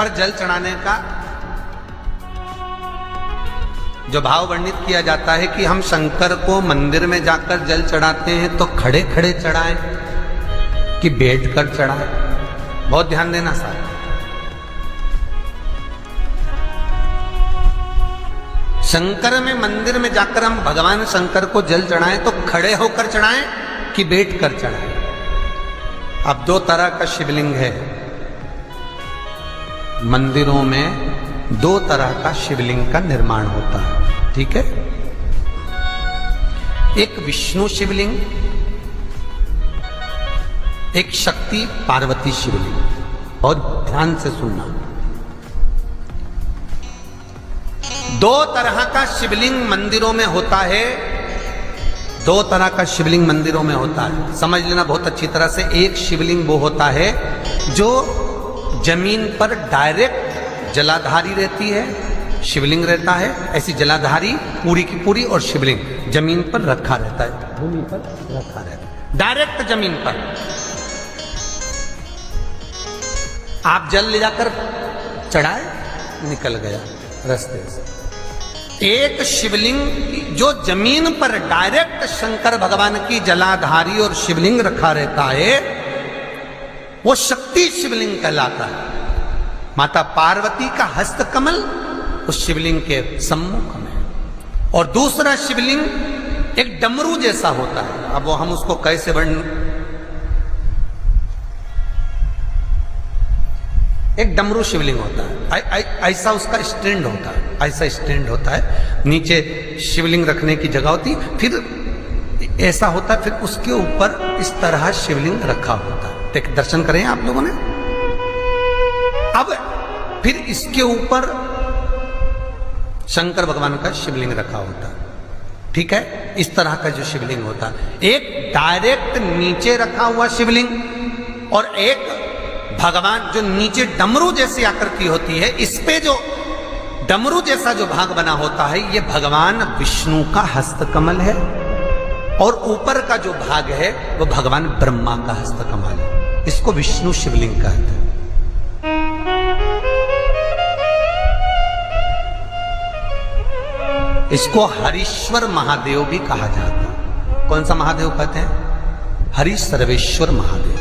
पर जल चढ़ाने का जो भाव वर्णित किया जाता है कि हम शंकर को मंदिर में जाकर जल चढ़ाते हैं तो खड़े खड़े चढ़ाएं कि बैठकर चढ़ाएं। बहुत ध्यान देना साहब। शंकर में मंदिर में जाकर हम भगवान शंकर को जल चढ़ाएं तो खड़े होकर चढ़ाएं कि बैठकर चढ़ाएं। अब दो तरह का शिवलिंग है मंदिरों में, दो तरह का शिवलिंग का निर्माण होता है, ठीक है। एक विष्णु शिवलिंग, एक शक्ति पार्वती शिवलिंग। और ध्यान से सुनना, दो तरह का शिवलिंग मंदिरों में होता है, दो तरह का शिवलिंग मंदिरों में होता है, समझ लेना बहुत अच्छी तरह से। एक शिवलिंग वो होता है जो जमीन पर डायरेक्ट जलाधारी रहती है, शिवलिंग रहता है, ऐसी जलाधारी पूरी की पूरी, और शिवलिंग जमीन पर रखा रहता है, भूमि पर रखा रहता है, डायरेक्ट जमीन पर। आप जल ले जाकर चढ़ाए, निकल गया रास्ते से। एक शिवलिंग जो जमीन पर डायरेक्ट शंकर भगवान की जलाधारी और शिवलिंग रखा रहता है, वो शक्ति शिवलिंग कहलाता है। माता पार्वती का हस्त कमल उस शिवलिंग के सम्मुख में। और दूसरा शिवलिंग एक डमरू जैसा होता है। अब वो हम उसको कैसे वर्णन, एक डमरू शिवलिंग होता है, ऐसा उसका स्टैंड होता है, ऐसा स्टैंड होता है, नीचे शिवलिंग रखने की जगह होती, फिर ऐसा होता है, फिर उसके ऊपर इस तरह शिवलिंग रखा होता है। एक दर्शन करें आप लोगों ने। अब फिर इसके ऊपर शंकर भगवान का शिवलिंग रखा होता है, ठीक है। इस तरह का जो शिवलिंग होता है, एक डायरेक्ट नीचे रखा हुआ शिवलिंग और एक भगवान जो नीचे डमरू जैसी आकृति होती है, इस पे जो डमरू जैसा जो भाग बना होता है, ये भगवान विष्णु का हस्तकमल है, और ऊपर का जो भाग है वो भगवान ब्रह्मा का हस्तकमल है। इसको विष्णु शिवलिंग कहते हैं। इसको हरीश्वर महादेव भी कहा जाता है। कौन सा महादेव कहते हैं? हरि सर्वेश्वर महादेव।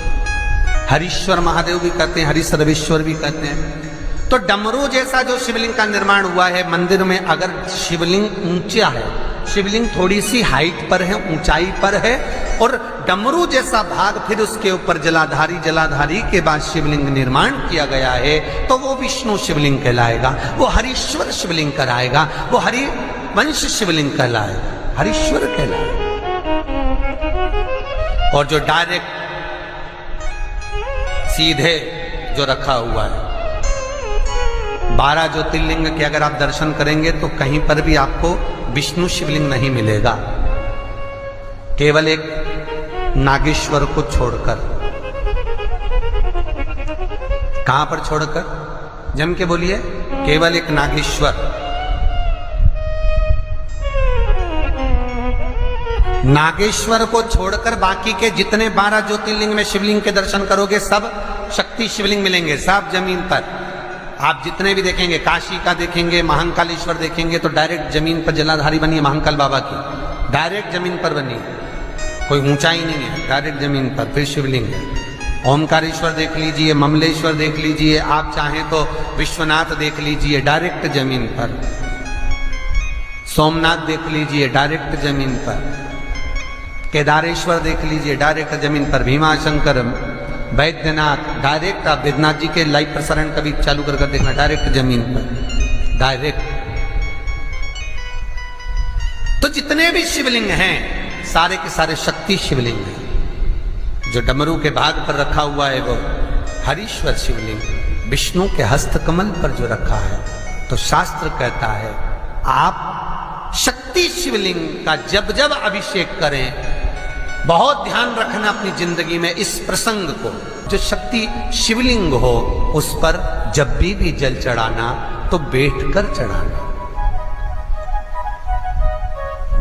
हरीश्वर महादेव भी कहते हैं, हरि सर्वेश्वर भी कहते हैं। तो डमरू जैसा जो शिवलिंग का निर्माण हुआ है मंदिर में, अगर शिवलिंग ऊंचा है, शिवलिंग थोड़ी सी हाइट पर है, ऊंचाई पर है, और डमरू जैसा भाग फिर उसके ऊपर जलाधारी के बाद शिवलिंग निर्माण किया गया है, तो वो विष्णु शिवलिंग कहलाएगा, वो हरीश्वर शिवलिंग कहलाएगा, वो हरिवंश शिवलिंग कहलाएगा, हरीश्वर कहलाएगा। और जो डायरेक्ट सीधे जो रखा हुआ है, 12 ज्योतिर्लिंग के अगर आप दर्शन करेंगे तो कहीं पर भी आपको विष्णु शिवलिंग नहीं मिलेगा, केवल एक नागेश्वर को छोड़कर। कहां पर छोड़कर? जम के बोलिए। केवल एक नागेश्वर। नागेश्वर को छोड़कर बाकी के जितने 12 ज्योतिर्लिंग में शिवलिंग के दर्शन करोगे, सब शक्ति शिवलिंग मिलेंगे, सब जमीन पर। आप जितने भी देखेंगे, काशी का देखेंगे, महाकालेश्वर देखेंगे, तो डायरेक्ट जमीन पर जलाधारी बनी है महाकाल बाबा की, डायरेक्ट जमीन पर बनी है, कोई ऊंचाई नहीं है, डायरेक्ट जमीन पर फिर शिवलिंग है। ओमकारेश्वर देख लीजिए, ममलेश्वर देख लीजिए, आप चाहें तो विश्वनाथ देख लीजिए, डायरेक्ट जमीन पर। सोमनाथ देख लीजिए, डायरेक्ट जमीन पर। केदारेश्वर देख लीजिए, डायरेक्ट जमीन पर। भीमाशंकर, वैद्यनाथ, डायरेक्ट। आप वैद्यनाथ जी के लाइव प्रसारण कभी चालू कर देखना, डायरेक्ट जमीन पर, डायरेक्ट। तो जितने भी शिवलिंग हैं सारे के सारे शक्ति शिवलिंग हैं। जो डमरू के भाग पर रखा हुआ है वो हरीश्वर शिवलिंग, विष्णु के हस्तकमल पर जो रखा है, तो शास्त्र कहता है आप शक्ति शिवलिंग का जब जब अभिषेक करें, बहुत ध्यान रखना अपनी जिंदगी में इस प्रसंग को, जो शक्ति शिवलिंग हो उस पर जब भी जल चढ़ाना तो बैठकर चढ़ाना,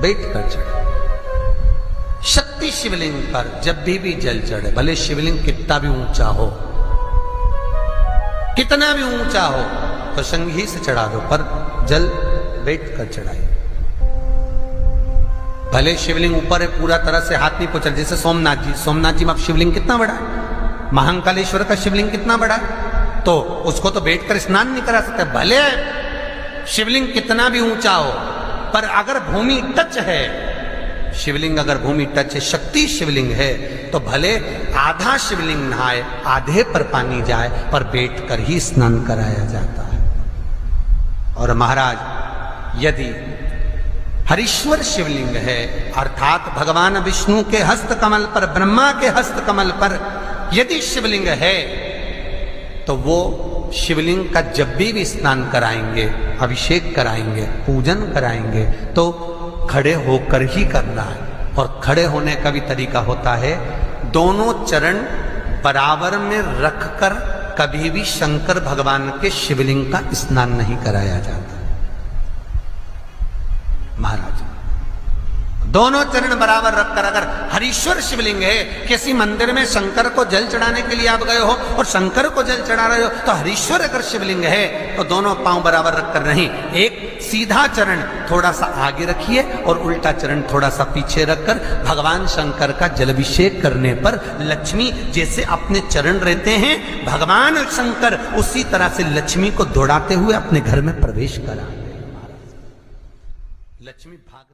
बैठकर चढ़ाना। शक्ति शिवलिंग पर जब भी जल चढ़े, भले शिवलिंग कितना भी ऊंचा हो, कितना भी ऊंचा हो तो संघी से चढ़ा दो, पर जल बैठ कर चढ़ाइए। भले शिवलिंग ऊपर है, पूरा तरह से हाथ नहीं पहुंचा, जैसे सोमनाथ जी में अब शिवलिंग कितना बड़ा है, महाकालेश्वर का शिवलिंग कितना बड़ा है, तो उसको तो बैठकर स्नान नहीं करा सकते। भले शिवलिंग कितना भी ऊंचा हो, पर अगर भूमि टच है, शिवलिंग अगर भूमि टच है, शक्ति शिवलिंग है, तो भले आधा शिवलिंग नहाए, आधे पर पानी जाए, पर बैठकर ही स्नान कराया जाता है। और महाराज यदि हरीश्वर शिवलिंग है, अर्थात भगवान विष्णु के हस्त कमल पर, ब्रह्मा के हस्त कमल पर यदि शिवलिंग है, तो वो शिवलिंग का जब भी स्नान कराएंगे, अभिषेक कराएंगे, पूजन कराएंगे, तो खड़े होकर ही करना है। और खड़े होने का भी तरीका होता है, दोनों चरण बराबर में रखकर कभी भी शंकर भगवान के शिवलिंग का स्नान नहीं कराया जाता। महाराज दोनों चरण बराबर रखकर, अगर हरीश्वर शिवलिंग है, किसी मंदिर में शंकर को जल चढ़ाने के लिए आप गए हो और शंकर को जल चढ़ा रहे हो, तो हरीश्वर अगर शिवलिंग है तो दोनों पांव बराबर रखकर नहीं, एक सीधा चरण थोड़ा सा आगे रखिए और उल्टा चरण थोड़ा सा पीछे रखकर भगवान शंकर का जलाभिषेक करने पर लक्ष्मी जैसे अपने चरण रहते हैं, भगवान शंकर उसी तरह से लक्ष्मी को दौड़ाते हुए अपने घर में प्रवेश कराते हैं। लक्ष्मी भाग